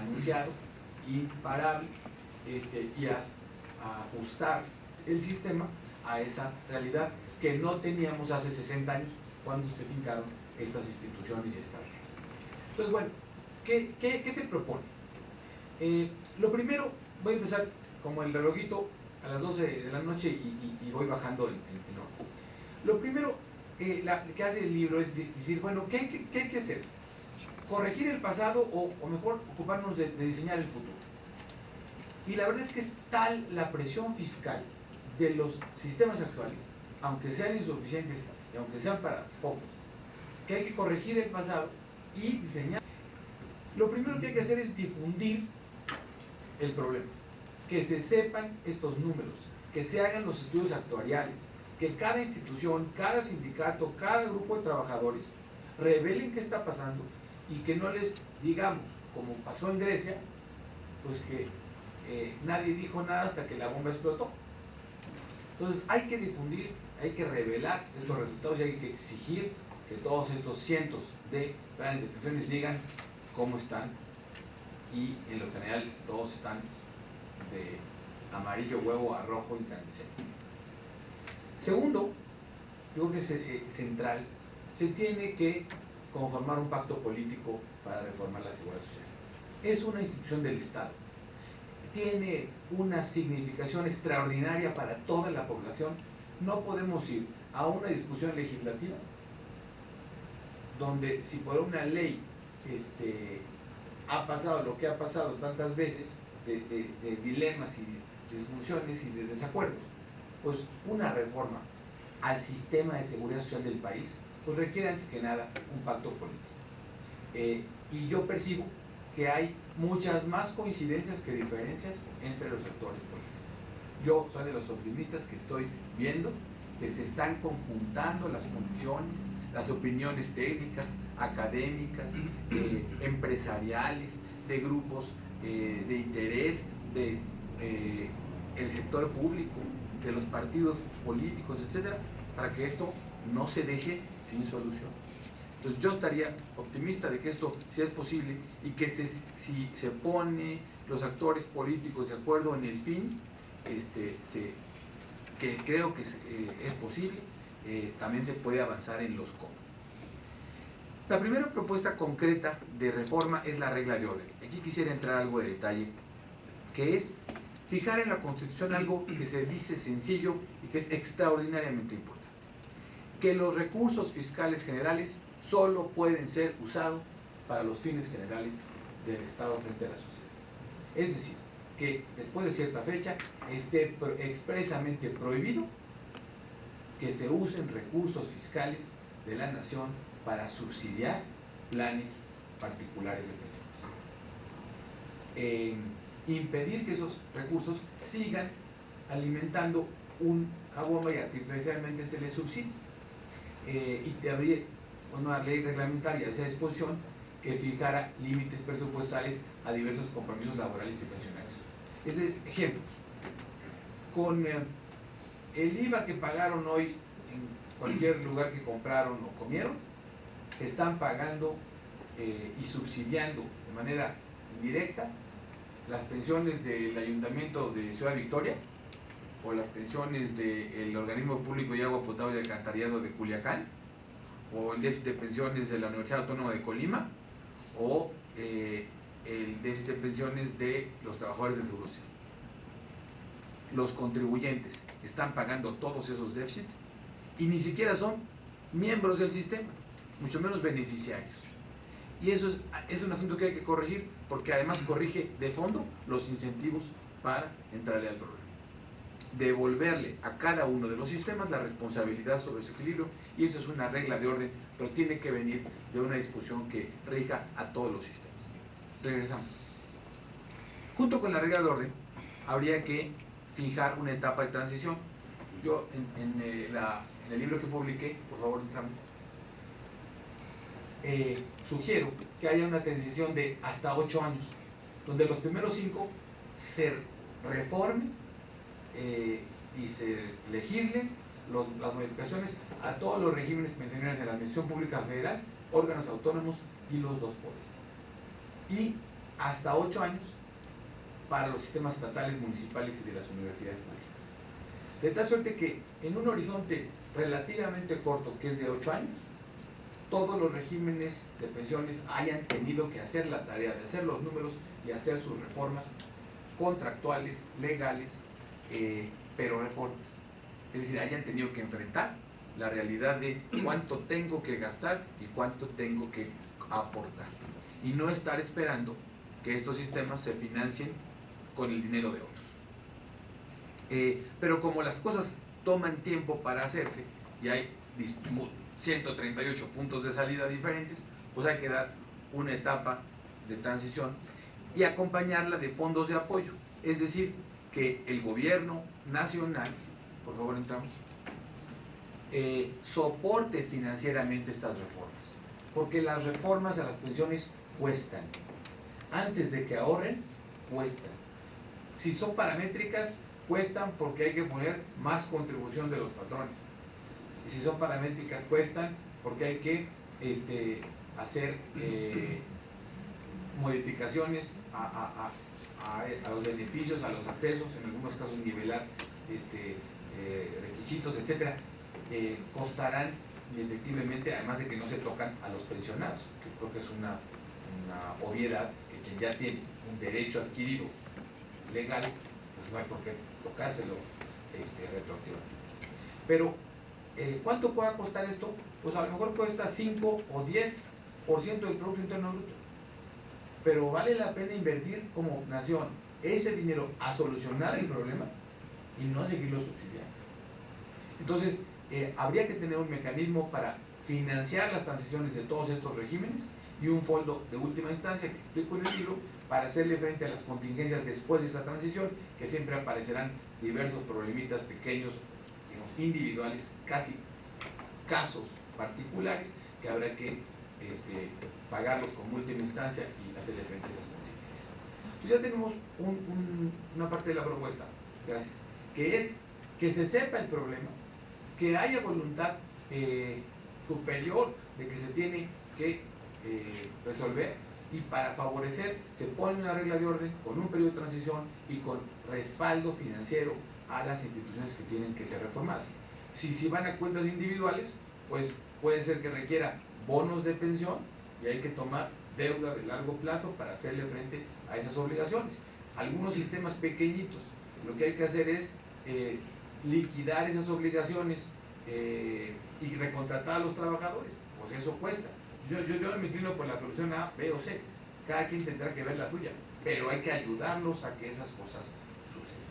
anunciado, imparable, y a ajustar el sistema a esa realidad que no teníamos hace 60 años cuando se fincaron estas instituciones y estas reglas. Entonces, bueno, ¿qué se propone? Lo primero, voy a empezar como el relojito a las 12 de la noche y voy bajando en orden. Lo primero que hace el libro es decir, bueno, ¿qué hay que hacer? Corregir el pasado o mejor ocuparnos de diseñar el futuro. Y la verdad es que es tal la presión fiscal de los sistemas actuales, aunque sean insuficientes y aunque sean para pocos, que hay que corregir el pasado y diseñar. Lo primero que hay que hacer es difundir el problema, que se sepan estos números, que se hagan los estudios actuariales, que cada institución, cada sindicato, cada grupo de trabajadores revelen qué está pasando y que no les digamos, como pasó en Grecia, pues que nadie dijo nada hasta que la bomba explotó. Entonces hay que difundir, hay que revelar estos resultados y hay que exigir que todos estos cientos de planes de pensiones digan cómo están, y en lo general todos están de amarillo huevo a rojo incandescente. Segundo, yo creo que es central, se tiene que conformar un pacto político para reformar la seguridad social. Es una institución del Estado, tiene una significación extraordinaria para toda la población. No podemos ir a una discusión legislativa donde, si por una ley ha pasado lo que ha pasado tantas veces, de dilemas y de disfunciones y de desacuerdos, pues una reforma al sistema de seguridad social del país pues requiere antes que nada un pacto político. Y yo percibo que hay muchas más coincidencias que diferencias entre los actores políticos. Yo soy de los optimistas que estoy viendo que se están conjuntando las condiciones, las opiniones técnicas, académicas, empresariales, de grupos de interés, el sector público, de los partidos políticos, etcétera, para que esto no se deje sin solución. Entonces yo estaría optimista de que esto sí es posible y que si se pone los actores políticos de acuerdo en el fin, que creo que es posible, también se puede avanzar en los cómo. La primera propuesta concreta de reforma es la regla de orden. Aquí quisiera entrar algo de detalle, que es fijar en la Constitución algo que se dice sencillo y que es extraordinariamente importante: que los recursos fiscales generales solo pueden ser usados para los fines generales del Estado frente a la sociedad. Es decir, que después de cierta fecha esté expresamente prohibido que se usen recursos fiscales de la nación para subsidiar planes particulares de pensiones. Impedir que esos recursos sigan alimentando una bomba y artificialmente se les subsidie. Y te habría una ley reglamentaria de esa disposición que fijara límites presupuestales a diversos compromisos laborales y pensionarios. Ejemplos: con el IVA que pagaron hoy en cualquier lugar que compraron o comieron, se están pagando y subsidiando de manera indirecta las pensiones del Ayuntamiento de Ciudad Victoria, o las pensiones del Organismo Público de Agua Potable y Alcantarillado de Culiacán, o el déficit de pensiones de la Universidad Autónoma de Colima, o el déficit de pensiones de los trabajadores del Seguro Social. Los contribuyentes están pagando todos esos déficits y ni siquiera son miembros del sistema, mucho menos beneficiarios. Y eso es un asunto que hay que corregir, porque además corrige de fondo los incentivos para entrarle al problema. Devolverle a cada uno de los sistemas la responsabilidad sobre su equilibrio, y eso es una regla de orden, pero tiene que venir de una discusión que rija a todos los sistemas. Regresamos. Junto con la regla de orden, habría que fijar una etapa de transición. Yo en el libro que publiqué, por favor, entramos, sugiero que haya una transición de hasta 8 años, donde los primeros 5 se reforme y se legislen las modificaciones a todos los regímenes pensionales de la Administración Pública Federal, órganos autónomos y los dos poderes. Y hasta 8 años para los sistemas estatales, municipales y de las universidades públicas. De tal suerte que en un horizonte relativamente corto, que es de 8 años, todos los regímenes de pensiones hayan tenido que hacer la tarea de hacer los números y hacer sus reformas contractuales, legales, pero reformas. Es decir, hayan tenido que enfrentar la realidad de cuánto tengo que gastar y cuánto tengo que aportar. Y no estar esperando que estos sistemas se financien con el dinero de otros. Pero como las cosas toman tiempo para hacerse y hay 138 puntos de salida diferentes, pues hay que dar una etapa de transición y acompañarla de fondos de apoyo. Es decir, que el gobierno nacional, por favor entramos, soporte financieramente estas reformas. Porque las reformas a las pensiones cuestan. Antes de que ahorren, cuestan. Si son paramétricas, cuestan porque hay que poner más contribución de los patrones. Si son paramétricas, cuestan porque hay que hacer modificaciones a los beneficios, a los accesos, en algunos casos nivelar requisitos, etcétera. Costarán efectivamente, además de que no se tocan a los pensionados, que creo que es una obviedad, que quien ya tiene un derecho adquirido legal, pues no hay por qué tocárselo retroactivamente. Pero, ¿cuánto pueda costar esto? Pues a lo mejor cuesta 5 o 10% del Producto Interno Bruto. Pero vale la pena invertir como nación ese dinero a solucionar el problema y no a seguirlo subsidiando. Entonces, habría que tener un mecanismo para financiar las transiciones de todos estos regímenes y un fondo de última instancia, que explico en el libro, para hacerle frente a las contingencias después de esa transición, que siempre aparecerán diversos problemitas pequeños, digamos, individuales, casi casos particulares, que habrá que pagarlos como última instancia y hacerle frente a esas contingencias. Entonces ya tenemos una parte de la propuesta, gracias, que es que se sepa el problema, que haya voluntad superior de que se tiene que resolver, y para favorecer se pone una regla de orden con un periodo de transición y con respaldo financiero a las instituciones que tienen que ser reformadas. Si van a cuentas individuales, pues puede ser que requiera bonos de pensión y hay que tomar deuda de largo plazo para hacerle frente a esas obligaciones. Algunos sistemas pequeñitos, lo que hay que hacer es liquidar esas obligaciones y recontratar a los trabajadores, pues eso cuesta. Yo no me inclino por la solución A, B o C, cada quien tendrá que ver la suya, pero hay que ayudarlos a que esas cosas sucedan.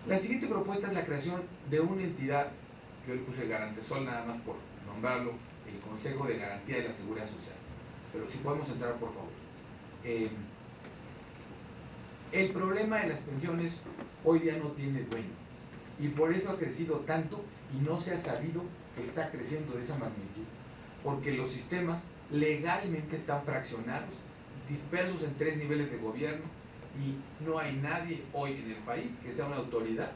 La siguiente propuesta es la creación de una entidad, que hoy puse Garantesol nada más por nombrarlo, el Consejo de Garantía de la Seguridad Social. Pero si podemos entrar, por favor. El problema de las pensiones hoy día no tiene dueño, y por eso ha crecido tanto y no se ha sabido que está creciendo de esa magnitud, porque los sistemas legalmente están fraccionados, dispersos en 3 niveles de gobierno, y no hay nadie hoy en el país que sea una autoridad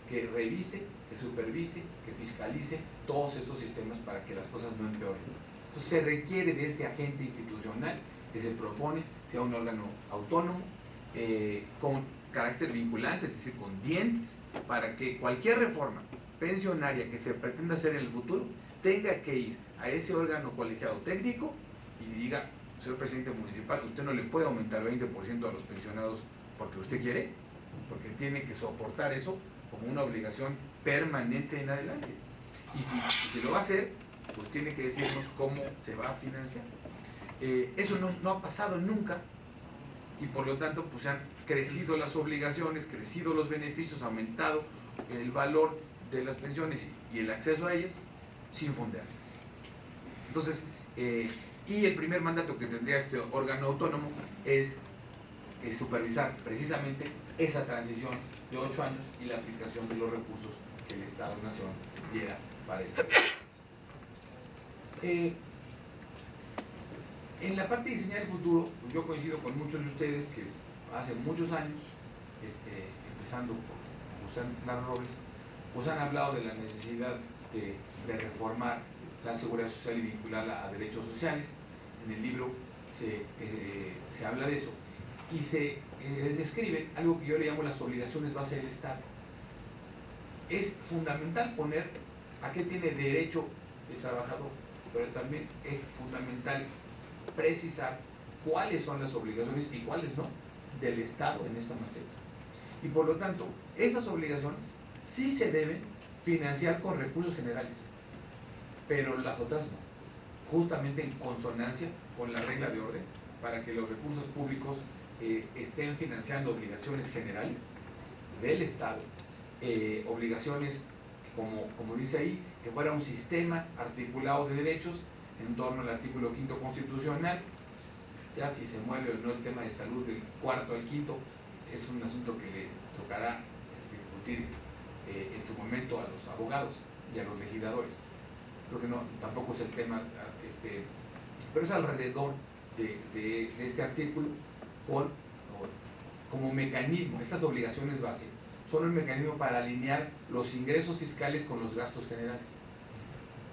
que revise, que supervise, que fiscalice todos estos sistemas para que las cosas no empeoren. Entonces se requiere de ese agente institucional que se propone, sea un órgano autónomo, con carácter vinculante, es decir, con dientes, para que cualquier reforma pensionaria que se pretenda hacer en el futuro tenga que ir a ese órgano colegiado técnico y diga: señor presidente municipal, usted no le puede aumentar 20% a los pensionados porque usted quiere, porque tiene que soportar eso como una obligación permanente en adelante. Y si lo va a hacer, pues tiene que decirnos cómo se va a financiar. Eso no ha pasado nunca, y por lo tanto pues han crecido las obligaciones, crecido los beneficios, aumentado el valor de las pensiones y el acceso a ellas sin fondearlas. Entonces, y el primer mandato que tendría este órgano autónomo es supervisar precisamente esa transición de 8 años y la aplicación de los recursos que el Estado-Nación diera para esta. En la parte de diseñar el futuro, pues yo coincido con muchos de ustedes que hace muchos años, empezando por José Narro Robles, pues han hablado de la necesidad de reformar la seguridad social y vincularla a derechos sociales. En el libro se habla de eso y se describe algo que yo le llamo las obligaciones base del Estado. Es fundamental poner a qué tiene derecho el trabajador, pero también es fundamental precisar cuáles son las obligaciones y cuáles no del Estado en esta materia. Y por lo tanto, esas obligaciones sí se deben financiar con recursos generales, pero las otras no, justamente en consonancia con la regla de orden, para que los recursos públicos estén financiando obligaciones generales del Estado, obligaciones, como dice ahí, que fuera un sistema articulado de derechos en torno al artículo 5º constitucional. Ya si se mueve o no el tema de salud del 4º al 5º, es un asunto que le tocará discutir en su momento a los abogados y a los legisladores. Creo que no, tampoco es el tema, pero es alrededor de este artículo como mecanismo. Estas obligaciones base son el mecanismo para alinear los ingresos fiscales con los gastos generales.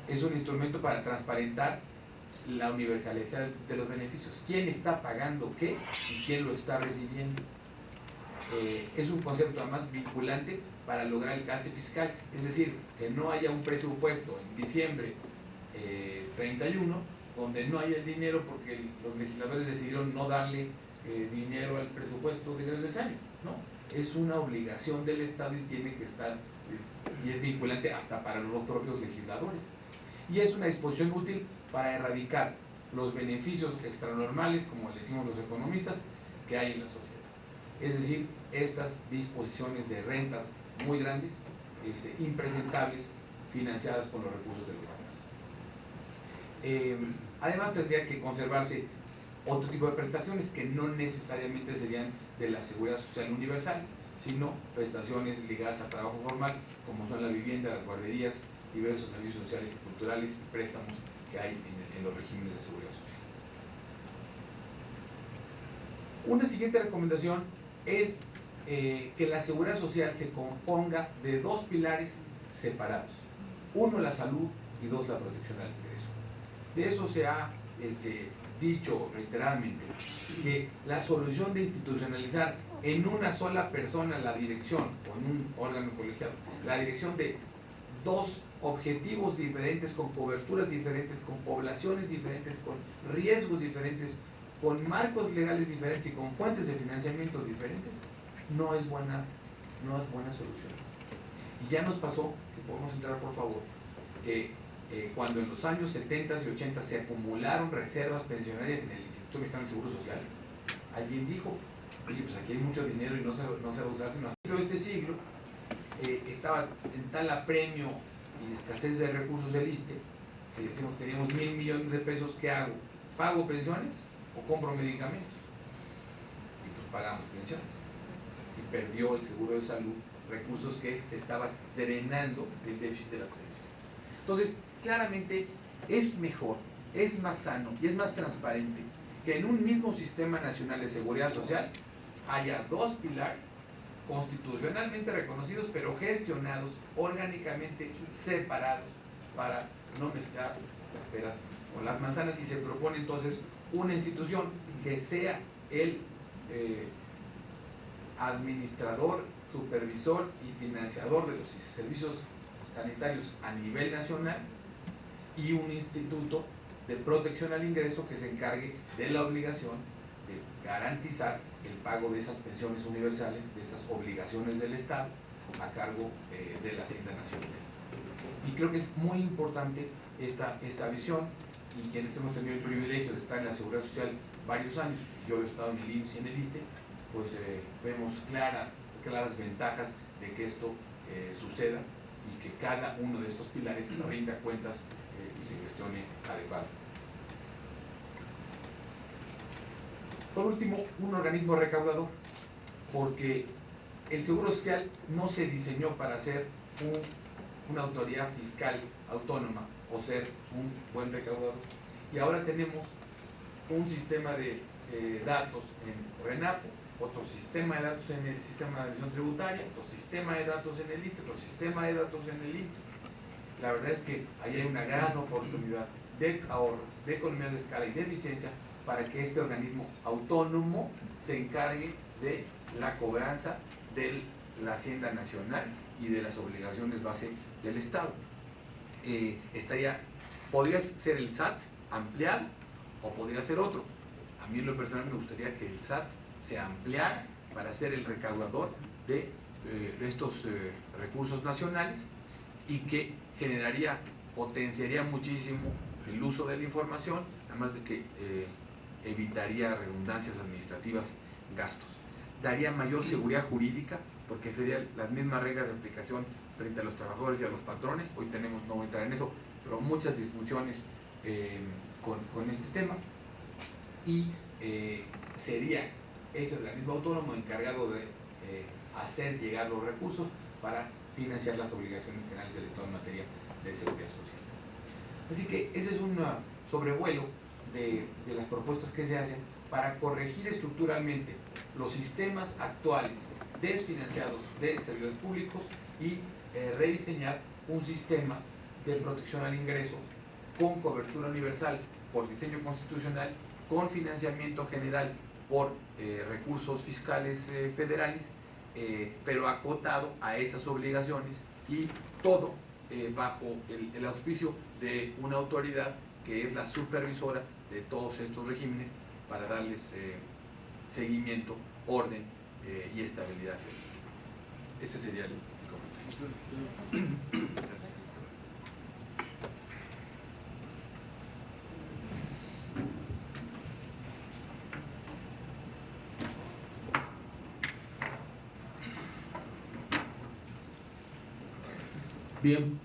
Es un instrumento para transparentar la universalidad de los beneficios. ¿Quién está pagando qué y quién lo está recibiendo? Es un concepto además vinculante para lograr el calce fiscal, es decir, que no haya un presupuesto en diciembre 31 donde no haya el dinero porque los legisladores decidieron no darle dinero al presupuesto de ese año. No, es una obligación del Estado y tiene que estar, y es vinculante hasta para los propios legisladores. Y es una disposición útil para erradicar los beneficios extranormales, como le decimos los economistas, que hay en la sociedad. Es decir, estas disposiciones de rentas muy grandes, impresentables, financiadas con los recursos de los demás. Además tendría que conservarse otro tipo de prestaciones que no necesariamente serían de la Seguridad Social Universal, sino prestaciones ligadas a trabajo formal, como son la vivienda, las guarderías, diversos servicios sociales y culturales y préstamos que hay en los regímenes de seguridad social. Una siguiente recomendación es que la seguridad social se componga de dos pilares separados. Uno, la salud, y dos, la protección al ingreso. De eso se ha dicho reiteradamente, que la solución de institucionalizar en una sola persona la dirección, o en un órgano colegiado, la dirección de dos objetivos diferentes, con coberturas diferentes, con poblaciones diferentes, con riesgos diferentes, con marcos legales diferentes y con fuentes de financiamiento diferentes, no es buena solución. Y ya nos pasó, que podemos entrar por favor, que cuando en los años 70 y 80 se acumularon reservas pensionarias en el Instituto Mexicano del Seguro Social, alguien dijo, oye, pues aquí hay mucho dinero y no se va a usar sino así. Pero este siglo estaba en tal apremio y escasez de recursos del ISSSTE, que decimos, teníamos 1,000 millones de pesos, ¿qué hago? ¿Pago pensiones o compro medicamentos? Y pues pagamos pensiones. Y perdió el seguro de salud recursos que se estaba drenando del déficit de las pensiones. Entonces, claramente es mejor, es más sano y es más transparente que en un mismo sistema nacional de seguridad social haya dos pilares constitucionalmente reconocidos, pero gestionados orgánicamente separados para no mezclar las peras con las manzanas, y se propone entonces una institución que sea el administrador, supervisor y financiador de los servicios sanitarios a nivel nacional, y un instituto de protección al ingreso que se encargue de la obligación de garantizar el pago de esas pensiones universales, de esas obligaciones del Estado a cargo de la Hacienda Nacional. Y creo que es muy importante esta visión, y quienes hemos tenido el privilegio de estar en la Seguridad Social varios años, yo he estado en el IMSS y en el ISSSTE, pues vemos claras ventajas de que esto suceda y que cada uno de estos pilares rinda cuentas y se gestione adecuadamente. Por último, un organismo recaudador, porque el Seguro Social no se diseñó para ser una autoridad fiscal autónoma o ser un buen recaudador. Y ahora tenemos un sistema de datos en RENAPO, otro sistema de datos en el sistema de administración tributaria, otro sistema de datos en el ISSSTE, otro sistema de datos en el IMSS. La verdad es que ahí hay una gran oportunidad de ahorros, de economías de escala y de eficiencia para que este organismo autónomo se encargue de la cobranza de la Hacienda Nacional y de las obligaciones base del Estado. Podría ser el SAT ampliado o podría ser otro. A mí en lo personal me gustaría que el SAT se ampliara para ser el recaudador de estos recursos nacionales y que potenciaría muchísimo el uso de la información, además de que evitaría redundancias administrativas, gastos. Daría mayor seguridad jurídica, porque serían las mismas reglas de aplicación frente a los trabajadores y a los patrones. Hoy no voy a entrar en eso, pero muchas disfunciones con este tema. Y sería ese organismo autónomo encargado de hacer llegar los recursos para financiar las obligaciones generales del Estado en materia de seguridad social. Así que ese es un sobrevuelo de las propuestas que se hacen para corregir estructuralmente los sistemas actuales desfinanciados de servidores públicos y rediseñar un sistema de protección al ingreso con cobertura universal por diseño constitucional, con financiamiento general por recursos fiscales federales, pero acotado a esas obligaciones y todo bajo el auspicio de una autoridad que es la supervisora de todos estos regímenes para darles seguimiento, orden y estabilidad. Ese sería el comentario. Gracias. Bien,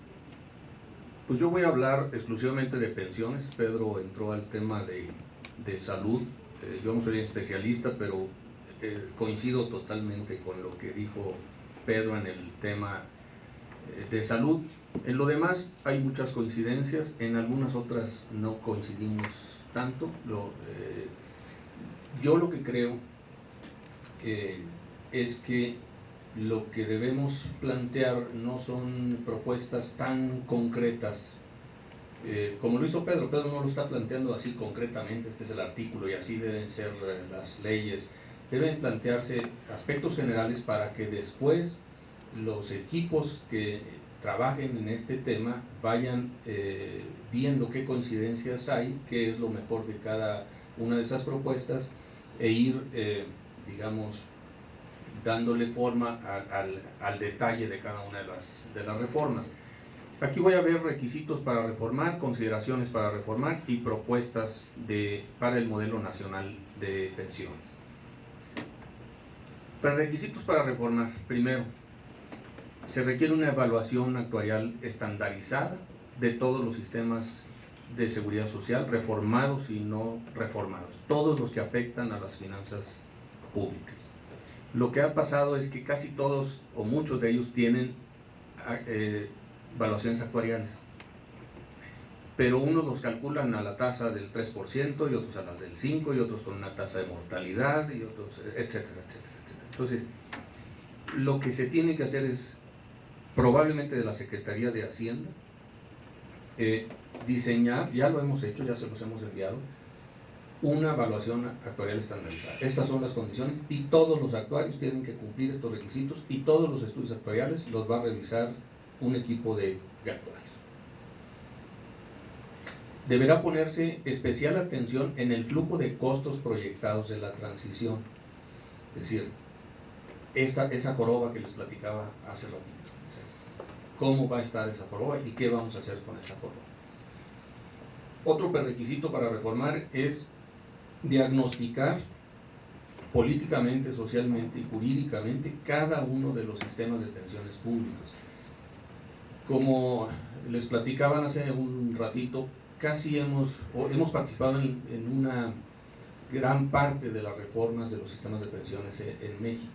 pues yo voy a hablar exclusivamente de pensiones. Pedro entró al tema de salud. Yo no soy especialista, pero coincido totalmente con lo que dijo Pedro en el tema de salud. En lo demás hay muchas coincidencias, en algunas otras no coincidimos tanto. Yo lo que creo es que lo que debemos plantear no son propuestas tan concretas como lo hizo Pedro. Pedro no lo está planteando así concretamente, este es el artículo y así deben ser las leyes. Deben plantearse aspectos generales para que después los equipos que trabajen en este tema vayan viendo qué coincidencias hay, qué es lo mejor de cada una de esas propuestas e ir, digamos, dándole forma al detalle de cada una de las reformas. Aquí voy a ver requisitos para reformar, consideraciones para reformar y propuestas para el modelo nacional de pensiones. Para requisitos para reformar, primero, se requiere una evaluación actuarial estandarizada de todos los sistemas de seguridad social, reformados y no reformados, todos los que afectan a las finanzas públicas. Lo que ha pasado es que casi todos o muchos de ellos tienen evaluaciones actuariales, pero unos los calculan a la tasa del 3% y otros a la del 5% y otros con una tasa de mortalidad y otros, etcétera, etcétera, etcétera. Entonces, lo que se tiene que hacer es, probablemente de la Secretaría de Hacienda, diseñar, ya lo hemos hecho, ya se los hemos enviado, una evaluación actuarial estandarizada. Estas son las condiciones y todos los actuarios tienen que cumplir estos requisitos y todos los estudios actuariales los va a revisar un equipo de actuarios. Deberá ponerse especial atención en el flujo de costos proyectados de la transición. Es decir, esa joroba que les platicaba hace ratito. ¿Cómo va a estar esa joroba y qué vamos a hacer con esa joroba? Otro prerequisito para reformar es diagnosticar políticamente, socialmente y jurídicamente cada uno de los sistemas de pensiones públicos. Como les platicaban hace un ratito, casi hemos participado en una gran parte de las reformas de los sistemas de pensiones en México.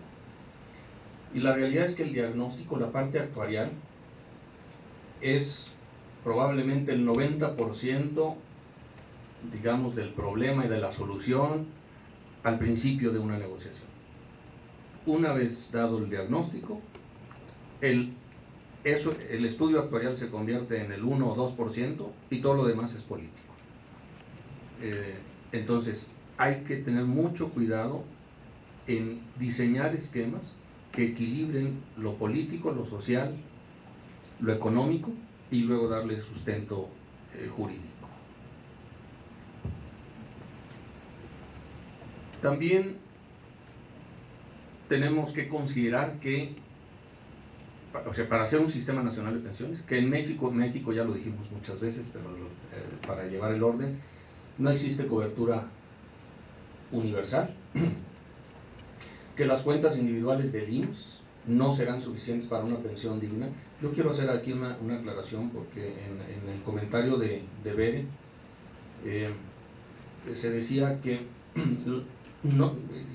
Y la realidad es que el diagnóstico, la parte actuarial, es probablemente el 90%, digamos, del problema y de la solución al principio de una negociación. Una vez dado el diagnóstico, el estudio actuarial se convierte en el 1 o 2% y todo lo demás es político. Entonces, hay que tener mucho cuidado en diseñar esquemas que equilibren lo político, lo social, lo económico y luego darle sustento jurídico. También tenemos que considerar que, o sea, para hacer un sistema nacional de pensiones, que en México ya lo dijimos muchas veces, pero para llevar el orden, no existe cobertura universal, que las cuentas individuales del IMSS no serán suficientes para una pensión digna. Yo quiero hacer aquí una aclaración, porque en el comentario de Bere se decía que, no,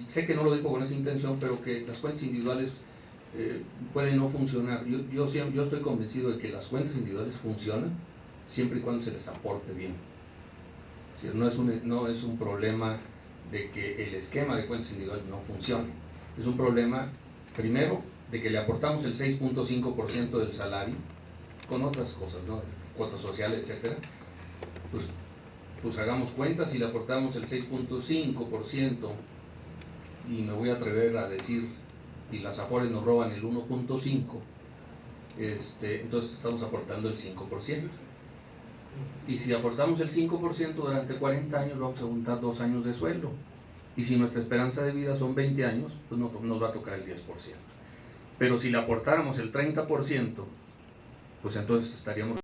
sé que no lo dijo con esa intención, pero que las cuentas individuales pueden no funcionar. Yo estoy convencido de que las cuentas individuales funcionan siempre y cuando se les aporte bien. Es decir, no es un problema de que el esquema de cuentas individuales no funcione. Es un problema, primero, de que le aportamos el 6.5% del salario con otras cosas, ¿no? Cuota social, etcétera. Pues hagamos cuentas y le aportamos el 6.5%, y me voy a atrever a decir, y las Afores nos roban el 1.5%, entonces estamos aportando el 5%. Y si aportamos el 5% durante 40 años, vamos a juntar 2 años de sueldo. Y si nuestra esperanza de vida son 20 años, pues nos va a tocar el 10%. Pero si le aportáramos el 30%, pues entonces estaríamos